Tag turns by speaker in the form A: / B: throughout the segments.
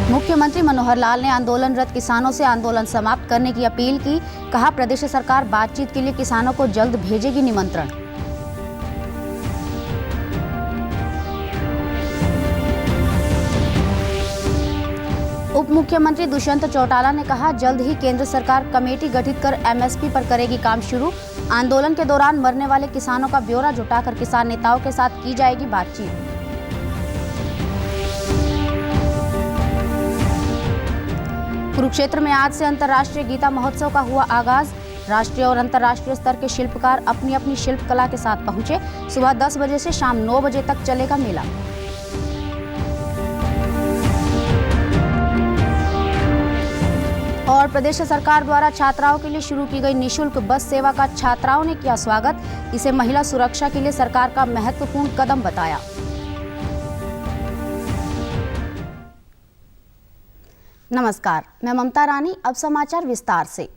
A: मुख्यमंत्री मनोहर लाल ने आंदोलनरत किसानों से आंदोलन समाप्त करने की अपील की। कहा, प्रदेश सरकार बातचीत के लिए किसानों को जल्द भेजेगी निमंत्रण। उप मुख्यमंत्री दुष्यंत चौटाला ने कहा, जल्द ही केंद्र सरकार कमेटी गठित कर एमएसपी पर करेगी काम शुरू। आंदोलन के दौरान मरने वाले किसानों का ब्यौरा जुटाकर किसान नेताओं के साथ की जाएगी बातचीत। कुरुक्षेत्र में आज से अंतर्राष्ट्रीय गीता महोत्सव का हुआ आगाज। राष्ट्रीय और अंतर्राष्ट्रीय स्तर के शिल्पकार अपनी अपनी शिल्प कला के साथ पहुंचे। सुबह 10 बजे से शाम 9 बजे तक चलेगा मेला। और प्रदेश सरकार द्वारा छात्राओं के लिए शुरू की गई निःशुल्क बस सेवा का छात्राओं ने किया स्वागत। इसे महिला सुरक्षा के लिए सरकार का महत्वपूर्ण कदम बताया। नमस्कार, मैं ममता रानी। अब समाचार विस्तार से।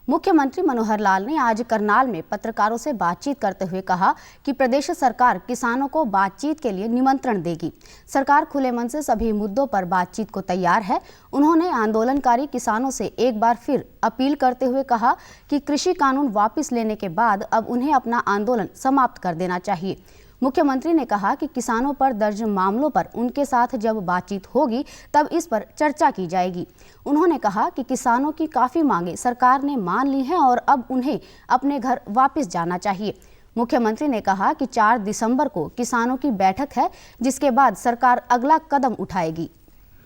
A: मुख्यमंत्री मनोहर लाल ने आज करनाल में पत्रकारों से बातचीत करते हुए कहा कि प्रदेश सरकार किसानों को बातचीत के लिए निमंत्रण देगी। सरकार खुले मन से सभी मुद्दों पर बातचीत को तैयार है। उन्होंने आंदोलनकारी किसानों से एक बार फिर अपील करते हुए कहा कि कृषि कानून वापस लेने के बाद अब उन्हें अपना आंदोलन समाप्त कर देना चाहिए। मुख्यमंत्री ने कहा कि किसानों पर दर्ज मामलों पर उनके साथ जब बातचीत होगी तब इस पर चर्चा की जाएगी। उन्होंने कहा कि किसानों की काफ़ी मांगें सरकार ने मान ली हैं और अब उन्हें अपने घर वापस जाना चाहिए। मुख्यमंत्री ने कहा कि 4 दिसंबर को किसानों की बैठक है, जिसके बाद सरकार अगला कदम उठाएगी।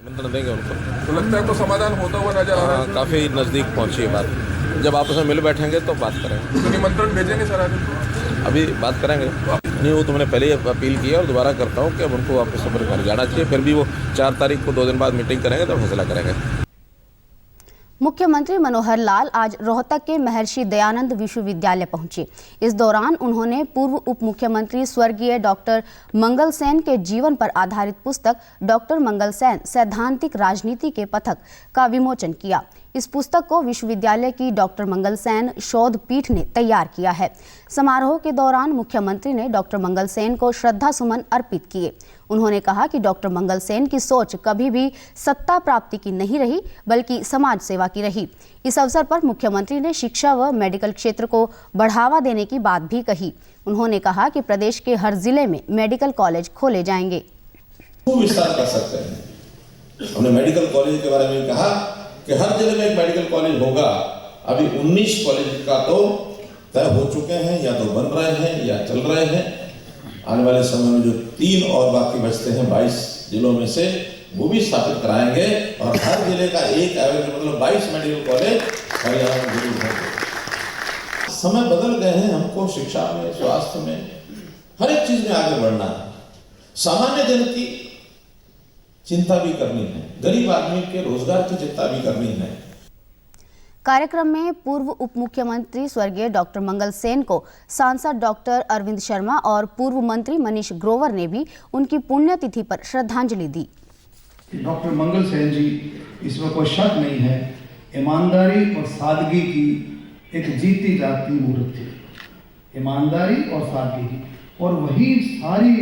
B: निमंत्रण देंगे उनको। तो लगता है तो समाधान होता हुआ नजर आ रहा है। काफ़ी नज़दीक पहुंची है बात। जब आपस में मिल बैठेंगे तो बात करेंगे। तो निमंत्रण भेजेंगे सर? अभी बात करेंगे। नहीं, वो तो मैंने पहले ही अपील की है और दोबारा करता हूँ कि अब उनको वापस अपने घर जाना चाहिए। फिर भी वो 4 तारीख को 2 दिन बाद मीटिंग करेंगे तो फैसला करेंगे।
A: मुख्यमंत्री मनोहर लाल आज रोहतक के महर्षि दयानंद विश्वविद्यालय पहुंचे। इस दौरान उन्होंने पूर्व उप मुख्यमंत्री स्वर्गीय डॉक्टर मंगल सेन के जीवन पर आधारित पुस्तक डॉक्टर मंगल सेन सैद्धांतिक राजनीति के पथक का विमोचन किया। इस पुस्तक को विश्वविद्यालय की डॉक्टर मंगल सेन शोध पीठ ने तैयार किया है। समारोह के दौरान मुख्यमंत्री ने डॉक्टर मंगल सेन को श्रद्धा सुमन अर्पित किए। उन्होंने कहा कि डॉक्टर मंगल सेन की सोच कभी भी सत्ता प्राप्ति की नहीं रही, बल्कि समाज सेवा की रही। इस अवसर पर मुख्यमंत्री ने शिक्षा व मेडिकल क्षेत्र को बढ़ावा देने की बात भी कही। उन्होंने कहा कि प्रदेश के हर जिले में मेडिकल कॉलेज खोले जाएंगे।
C: विस्तार कर सकते हैं। हमने मेडिकल कॉलेज के बारे में कहा कि हर जिले में एक मेडिकल कॉलेज होगा। अभी 19 कॉलेज का तो तय हो चुके हैं, या तो बन रहे हैं या चल रहे हैं। आने वाले समय में जो 3 और बाकी बचते हैं 22 जिलों में से, वो भी स्थापित कराएंगे और हर जिले का एक एवरेज मतलब 22 मेडिकल कॉलेज हरियाणा में जरूर होंगे। समय बदल गए हैं, हमको शिक्षा में, स्वास्थ्य में, हर एक चीज में आगे बढ़ना है। सामान्य जन की चिंता भी करनी है, गरीब आदमी के रोजगार की चिंता भी करनी है।
A: कार्यक्रम में पूर्व उप मुख्यमंत्री स्वर्गीय डॉक्टर मंगल सेन को सांसद डॉक्टर अरविंद शर्मा और पूर्व मंत्री मनीष ग्रोवर ने भी उनकी पुण्यतिथि पर श्रद्धांजलि दी।
D: डॉक्टर मंगल सेन जी, इसमें कोई शक नहीं है, ईमानदारी और सादगी की एक जीती जाती मूर्त थी। ईमानदारी और सादगी, और वही सारी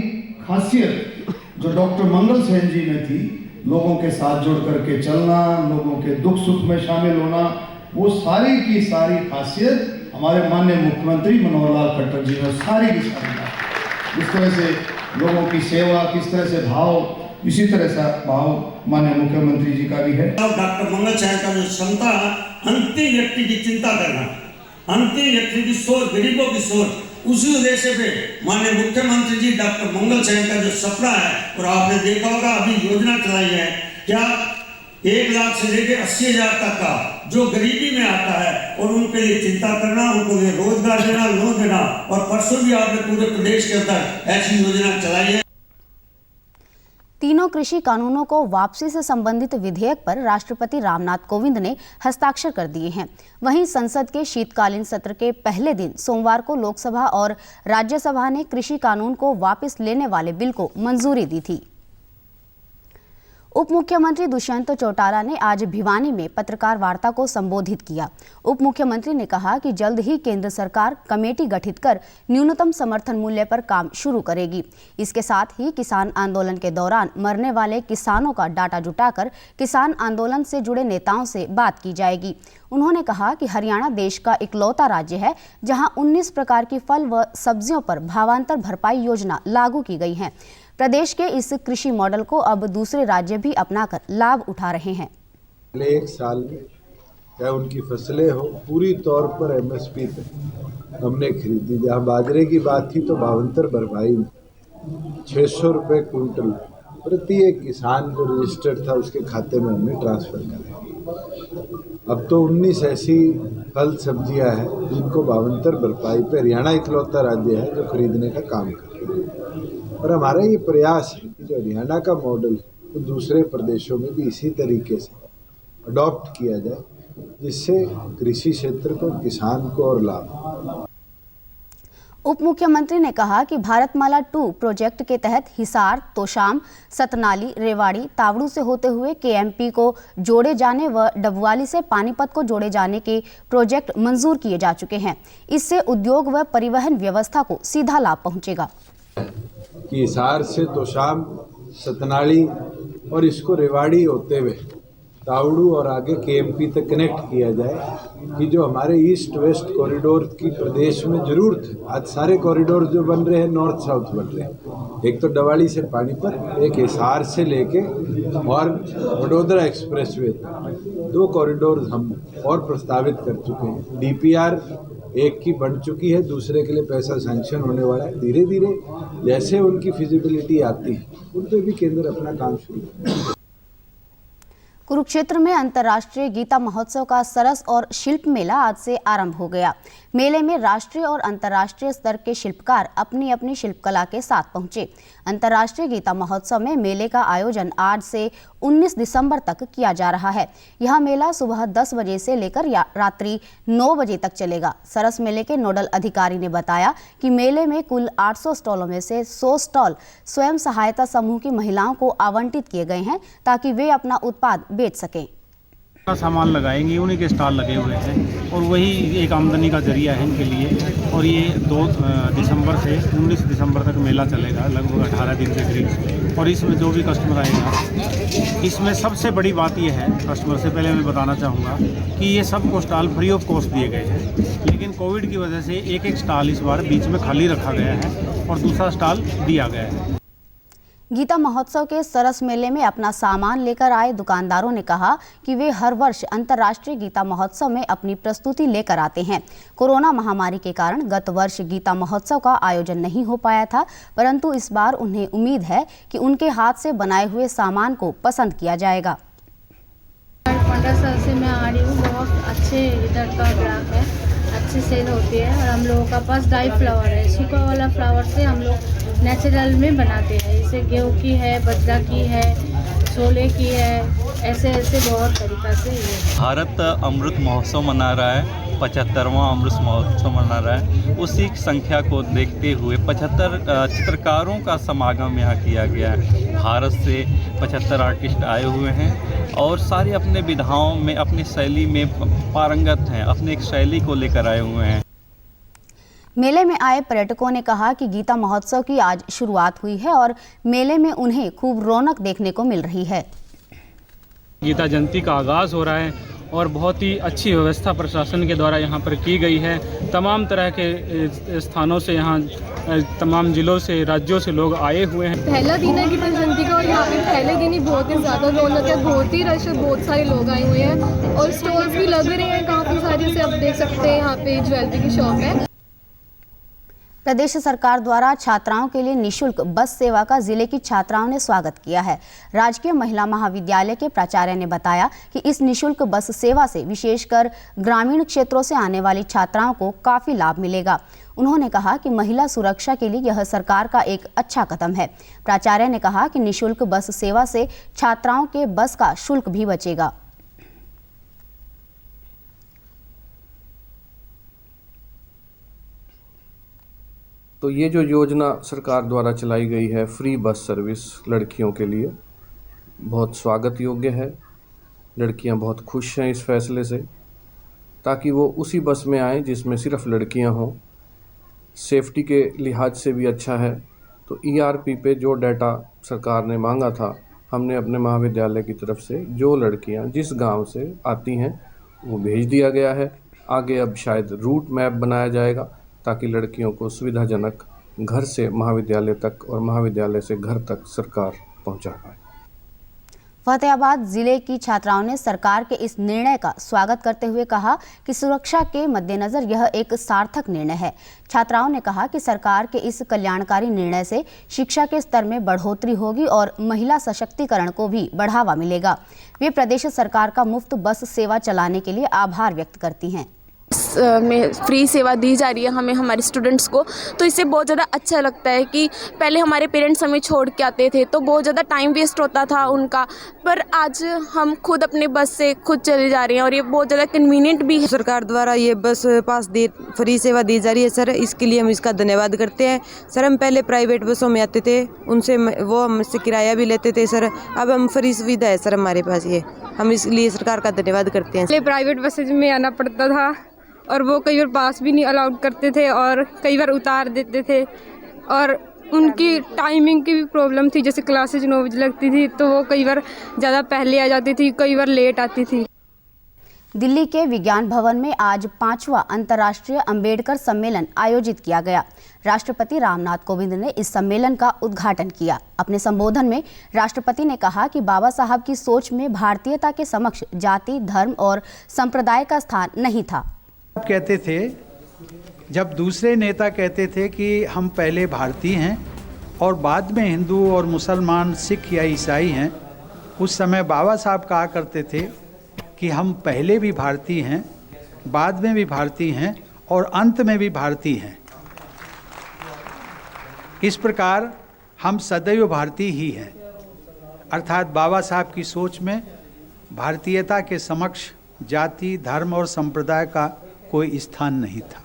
D: खासियत जो डॉक्टर मंगल सेन जी में थी, लोगों के साथ जुड़ करके चलना, लोगों के दुख सुख में शामिल होना, वो सारी की सारी खासियत हमारे माननीय मुख्यमंत्री मनोहर लाल खट्टर जी ने सारी की सारी बात। इस तरह से लोगों की सेवा, किस तरह से भाव, इसी तरह से भाव माननीय मुख्यमंत्री जी का भी है।
E: डॉक्टर मंगल सेन का जो क्षमता, अंतिम व्यक्ति की चिंता करना, अंतिम व्यक्ति की सोच, गरीबों की सोच, उसी उद्देश्य पे माननीय मुख्यमंत्री जी डॉक्टर मंगल सेन का जो सपना है, और आपने देखा होगा अभी योजना चलाई है, क्या 1 लाख से लेकर 80,000 तक का जो गरीबी में आता है, और उनके लिए चिंता करना, उनको रोजगार देना, लोन देना। और परसों भी आपने पूरे प्रदेश के अंदर ऐसी योजना चलाई है।
A: तीनों कृषि कानूनों को वापसी से संबंधित विधेयक पर राष्ट्रपति रामनाथ कोविंद ने हस्ताक्षर कर दिए हैं। वहीं संसद के शीतकालीन सत्र के पहले दिन सोमवार को लोकसभा और राज्यसभा ने कृषि कानून को वापस लेने वाले बिल को मंजूरी दी थी। उप मुख्यमंत्री दुष्यंत चौटाला ने आज भिवानी में पत्रकार वार्ता को संबोधित किया। उप मुख्यमंत्री ने कहा कि जल्द ही केंद्र सरकार कमेटी गठित कर न्यूनतम समर्थन मूल्य पर काम शुरू करेगी। इसके साथ ही किसान आंदोलन के दौरान मरने वाले किसानों का डाटा जुटाकर किसान आंदोलन से जुड़े नेताओं से बात की जाएगी। उन्होंने कहा कि हरियाणा देश का इकलौता राज्य है जहां 19 प्रकार की फल व सब्जियों पर भावांतर भरपाई योजना लागू की गई है। प्रदेश के इस कृषि मॉडल को अब दूसरे राज्य भी अपनाकर लाभ उठा रहे हैं।
F: अगले एक साल में चाहे उनकी फसलें हो पूरी तौर पर MSP पे हमने खरीदी। जहाँ बाजरे की बात थी तो भावांतर भरपाई 600 रुपये क्विंटल प्रति एक किसान जो रजिस्टर्ड था उसके खाते में हमने ट्रांसफर करा। अब तो 19 ऐसी फल सब्जियां हैं जिनको भावांतर भरपाई पे हरियाणा इकलौता राज्य है जो खरीदने का काम कर रहा है। और हमारा ये प्रयास है कि जो हरियाणा का मॉडल तो दूसरे प्रदेशों में भी इसी तरीके से अडॉप्ट किया जाए, जिससे कृषि क्षेत्र को, किसान को और लाभ।
A: उप मुख्यमंत्री ने कहा कि भारतमाला 2 प्रोजेक्ट के तहत हिसार, तोशाम, सतनाली, रेवाड़ी, तावड़ू से होते हुए KMP को जोड़े जाने व डबवाली से पानीपत को जोड़े जाने के प्रोजेक्ट मंजूर किए जा चुके हैं। इससे उद्योग व परिवहन व्यवस्था को सीधा लाभ पहुंचेगा।
F: कि हिसार से तोशाम, सतनाली और इसको रेवाड़ी होते हुए तावड़ू और आगे KMP तक कनेक्ट किया जाए कि जो हमारे ईस्ट वेस्ट कॉरिडोर की प्रदेश में जरूरत है। आज सारे कॉरिडोर जो बन रहे हैं नॉर्थ साउथ बन रहे हैं। एक तो डवाड़ी से पानीपत, एक हिसार से लेके और वडोदरा एक्सप्रेसवे, 2 कॉरिडोर हम और प्रस्तावित कर चुके हैं। DPR एक की बन चुकी है, दूसरे के लिए पैसा सैंक्शन होने वाला है। धीरे धीरे जैसे उनकी फिजिबिलिटी आती है उन पर भी केंद्र अपना काम शुरू करेगा।
A: कुरुक्षेत्र में अंतर्राष्ट्रीय गीता महोत्सव का सरस और शिल्प मेला आज से आरंभ हो गया। मेले में राष्ट्रीय और अंतर्राष्ट्रीय स्तर के शिल्पकार अपनी अपनी शिल्पकला के साथ पहुंचे। अंतर्राष्ट्रीय गीता महोत्सव में मेले का आयोजन आज से 19 दिसंबर तक किया जा रहा है। यह मेला सुबह 10 बजे से लेकर रात्रि 9 बजे तक चलेगा। सरस मेले के नोडल अधिकारी ने बताया कि मेले में कुल 800 स्टॉलों में से 100 स्टॉल स्वयं सहायता समूह की महिलाओं को आवंटित किए गए हैं ताकि वे अपना उत्पाद बेच सकें।
G: सामान लगाएंगे, उन्हीं के स्टॉल लगे हुए हैं और वही एक आमदनी का जरिया है इनके लिए। और ये 2 दिसंबर से 19 दिसंबर तक मेला चलेगा, लगभग 18 दिन के करीब। और इसमें जो भी कस्टमर आएगा, इसमें सबसे बड़ी बात यह है, कस्टमर से पहले मैं बताना चाहूँगा कि ये सबको स्टॉल फ्री ऑफ कॉस्ट दिए गए हैं। लेकिन कोविड की वजह से एक स्टॉल इस बार बीच में खाली रखा गया है और दूसरा स्टॉल दिया गया है।
A: गीता महोत्सव के सरस मेले में अपना सामान लेकर आए दुकानदारों ने कहा कि वे हर वर्ष अंतर्राष्ट्रीय गीता महोत्सव में अपनी प्रस्तुति लेकर आते हैं। कोरोना महामारी के कारण गत वर्ष गीता महोत्सव का आयोजन नहीं हो पाया था, परंतु इस बार उन्हें उम्मीद है कि उनके हाथ से बनाए हुए सामान को पसंद किया जाएगा।
H: 15 साल से मैं आ रही हूँ, बहुत अच्छे इधर का ग्राहक है, अच्छी सेल होती है। और हम लोगों का पास डाई फ्लावर है, सूखा वाला फ्लावर से हम लोग नेचुरल में बनाते हैं। जैसे गेहूँ की है, बजरा की है, छोले की है, ऐसे ऐसे बहुत तरीक़ा से ये
I: भारत अमृत महोत्सव मना रहा है, 75वां अमृत महोत्सव मना रहा है। उसी संख्या को देखते हुए 75 चित्रकारों का समागम यहाँ किया गया है। भारत से 75 आर्टिस्ट आए हुए हैं और सारे अपने विधाओं में, अपनी शैली में पारंगत हैं, अपने एक शैली को लेकर आए हुए हैं।
A: मेले में आए पर्यटकों ने कहा कि गीता महोत्सव की आज शुरुआत हुई है और मेले में उन्हें खूब रौनक देखने को मिल रही है।
G: गीता जयंती का आगाज़ हो रहा है और बहुत ही अच्छी व्यवस्था प्रशासन के द्वारा यहाँ पर की गई है। तमाम तरह के स्थानों से, यहाँ तमाम जिलों से, राज्यों से लोग आए हुए हैं।
H: पहला दिन है गीता जयंती का और यहाँ पे पहले दिन ही बहुत ही ज़्यादा रौनक है, बहुत ही रश है, बहुत सारे लोग आए हुए हैं और स्टॉल्स भी लग रहे हैं काफ़ी सारे से। आप देख सकते हैं यहाँ पे ज्वेलरी की शॉप है।
A: प्रदेश सरकार द्वारा छात्राओं के लिए निःशुल्क बस सेवा का जिले की छात्राओं ने स्वागत किया है। राजकीय महिला महाविद्यालय के प्राचार्य ने बताया कि इस निःशुल्क बस सेवा से विशेषकर ग्रामीण क्षेत्रों से आने वाली छात्राओं को काफी लाभ मिलेगा। उन्होंने कहा कि महिला सुरक्षा के लिए यह सरकार का एक अच्छा कदम है। प्राचार्य ने कहा कि निःशुल्क बस सेवा से छात्राओं के बस का शुल्क भी बचेगा।
J: तो ये जो योजना सरकार द्वारा चलाई गई है, फ्री बस सर्विस लड़कियों के लिए, बहुत स्वागत योग्य है। लड़कियां बहुत खुश हैं इस फैसले से, ताकि वो उसी बस में आएँ जिसमें सिर्फ लड़कियां हों। सेफ्टी के लिहाज से भी अच्छा है। तो ERP पे जो डाटा सरकार ने मांगा था, हमने अपने महाविद्यालय की तरफ से जो लड़कियां जिस गांव से आती हैं वो भेज दिया गया है। आगे अब शायद रूट मैप बनाया जाएगा ताकि लड़कियों को सुविधाजनक घर से महाविद्यालय तक और महाविद्यालय से घर तक सरकार पहुंचा पाए।
A: फतेहाबाद जिले की छात्राओं ने सरकार के इस निर्णय का स्वागत करते हुए कहा कि सुरक्षा के मद्देनजर यह एक सार्थक निर्णय है। छात्राओं ने कहा कि सरकार के इस कल्याणकारी निर्णय से शिक्षा के स्तर में बढ़ोतरी होगी और महिला सशक्तिकरण को भी बढ़ावा मिलेगा। वे प्रदेश सरकार का मुफ्त बस सेवा चलाने के लिए आभार व्यक्त करती हैं।
K: में फ्री सेवा दी जा रही है हमें, हमारे स्टूडेंट्स को, तो इससे बहुत ज़्यादा अच्छा लगता है कि पहले हमारे पेरेंट्स हमें छोड़ के आते थे तो बहुत ज़्यादा टाइम वेस्ट होता था उनका, पर आज हम खुद अपने बस से खुद चले जा रहे हैं और ये बहुत ज़्यादा कन्वीनियंट भी है।
L: सरकार द्वारा ये बस पास फ्री सेवा दी जा रही है सर, इसके लिए हम इसका धन्यवाद करते हैं सर। हम पहले प्राइवेट बसों में आते थे, उनसे वो हमसे किराया भी लेते थे सर, अब हम फ्री सुविधा है सर हमारे पास, ये हम इसलिए सरकार का धन्यवाद करते हैं।
K: पहले प्राइवेट बसेज में आना पड़ता था और वो कई बार पास भी नहीं अलाउड करते थे और कई बार उतार देते थे और उनकी टाइमिंग की भी प्रॉब्लम थी। जैसे क्लासेज 9 बजे लगती थी तो वो कई बार ज़्यादा पहले आ जाती थी, कई बार लेट आती थी।
A: दिल्ली के विज्ञान भवन में आज 5वां अंतर्राष्ट्रीय अंबेडकर सम्मेलन आयोजित किया गया। राष्ट्रपति रामनाथ कोविंद ने इस सम्मेलन का उद्घाटन किया। अपने संबोधन में राष्ट्रपति ने कहा कि बाबा साहब की सोच में भारतीयता के समक्ष जाति, धर्म और संप्रदाय का स्थान नहीं था।
M: कहते थे, जब दूसरे नेता कहते थे कि हम पहले भारतीय हैं और बाद में हिंदू और मुसलमान, सिख या ईसाई हैं, उस समय बाबा साहब कहा करते थे कि हम पहले भी भारतीय हैं, बाद में भी भारतीय हैं और अंत में भी भारतीय हैं। इस प्रकार हम सदैव भारतीय ही हैं। अर्थात बाबा साहब की सोच में भारतीयता के समक्ष जाति, धर्म और संप्रदाय का कोई स्थान नहीं था।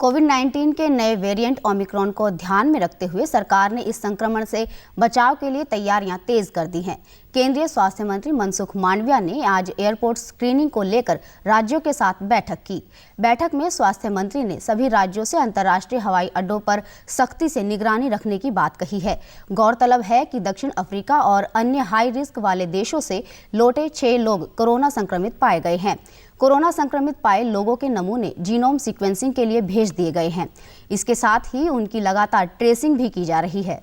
A: कोविड-19 के नए वेरिएंट ओमिक्रॉन को ध्यान में रखते हुए सरकार ने इस संक्रमण से बचाव के लिए तैयारियां तेज कर दी हैं। केंद्रीय स्वास्थ्य मंत्री मनसुख मांडविया ने आज एयरपोर्ट स्क्रीनिंग को लेकर राज्यों के साथ बैठक की। बैठक में स्वास्थ्य मंत्री ने सभी राज्यों से अंतर्राष्ट्रीय हवाई अड्डों पर सख्ती से निगरानी रखने की बात कही है। गौरतलब है कि दक्षिण अफ्रीका और अन्य हाई रिस्क वाले देशों से लौटे 6 लोग कोरोना संक्रमित पाए गए हैं। कोरोना संक्रमित पाए लोगों के नमूने जीनोम सीक्वेंसिंग के लिए भेज दिए गए हैं। इसके साथ ही उनकी लगातार ट्रेसिंग भी की जा रही है।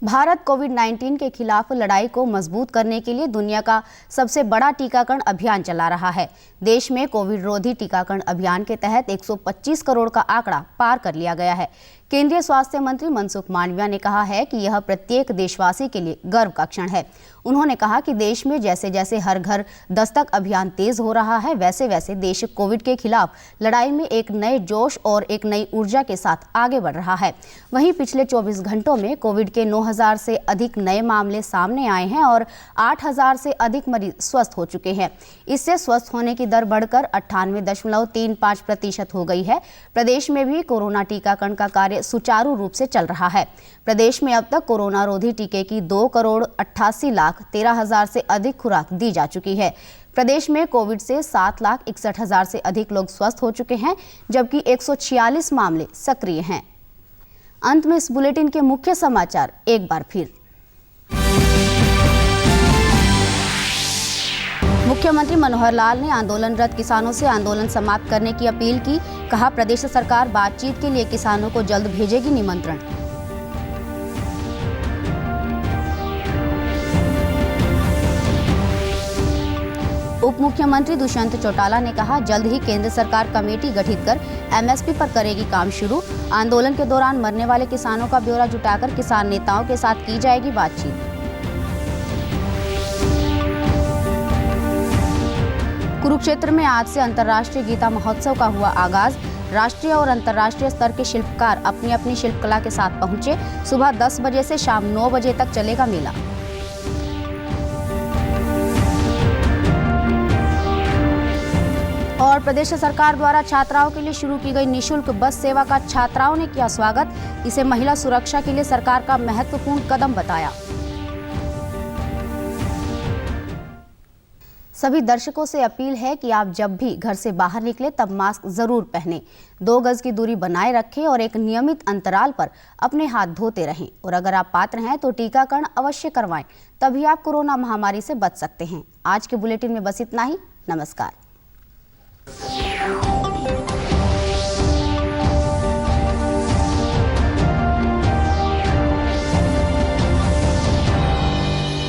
A: भारत कोविड-19 के खिलाफ लड़ाई को मजबूत करने के लिए दुनिया का सबसे बड़ा टीकाकरण अभियान चला रहा है। देश में कोविड रोधी टीकाकरण अभियान के तहत 125 करोड़ का आंकड़ा पार कर लिया गया है। केंद्रीय स्वास्थ्य मंत्री मनसुख मांडविया ने कहा है कि यह प्रत्येक देशवासी के लिए गर्व का क्षण है। उन्होंने कहा कि देश में जैसे जैसे हर घर दस्तक अभियान तेज हो रहा है, वैसे वैसे देश कोविड के खिलाफ लड़ाई में एक नए जोश और एक नई ऊर्जा के साथ आगे बढ़ रहा है। वहीं पिछले 24 घंटों में कोविड के 9,000 से अधिक नए मामले सामने आए हैं और 8,000 से अधिक मरीज स्वस्थ हो चुके हैं। इससे स्वस्थ होने की दर बढ़कर 98.35% हो गई है। प्रदेश में भी कोरोना टीकाकरण का कार्य सुचारू रूप से चल रहा है। प्रदेश में अब तक कोरोना रोधी टीके की 2,88,13,000 से अधिक खुराक दी जा चुकी है। प्रदेश में कोविड से 7,61,000 से अधिक लोग स्वस्थ हो चुके हैं, जबकि 146 मामले सक्रिय हैं। अंत में इस बुलेटिन के मुख्य समाचार एक बार फिर। मुख्यमंत्री मनोहर लाल ने आंदोलनरत किसानों से आंदोलन समाप्त करने की अपील की। कहा, प्रदेश सरकार बातचीत के लिए किसानों को जल्द भेजेगी निमंत्रण। उप मुख्यमंत्री दुष्यंत चौटाला ने कहा, जल्द ही केंद्र सरकार कमेटी गठित कर एमएसपी पर करेगी काम शुरू। आंदोलन के दौरान मरने वाले किसानों का ब्यौरा जुटाकर किसान नेताओं के साथ की जाएगी बातचीत। कुरुक्षेत्र में आज से अंतर्राष्ट्रीय गीता महोत्सव का हुआ आगाज। राष्ट्रीय और अंतर्राष्ट्रीय स्तर के शिल्पकार अपनी अपनी शिल्पकला के साथ पहुंचे। सुबह 10 बजे से शाम 9 बजे तक चलेगा मेला। और प्रदेश सरकार द्वारा छात्राओं के लिए शुरू की गई निःशुल्क बस सेवा का छात्राओं ने किया स्वागत। इसे महिला सुरक्षा के लिए सरकार का महत्वपूर्ण कदम बताया। सभी दर्शकों से अपील है कि आप जब भी घर से बाहर निकले तब मास्क जरूर पहनें, 2 गज की दूरी बनाए रखें और एक नियमित अंतराल पर अपने हाथ धोते रहें। और अगर आप पात्र हैं तो टीकाकरण अवश्य करवाएं, तभी आप कोरोना महामारी से बच सकते हैं। आज के बुलेटिन में बस इतना ही। नमस्कार।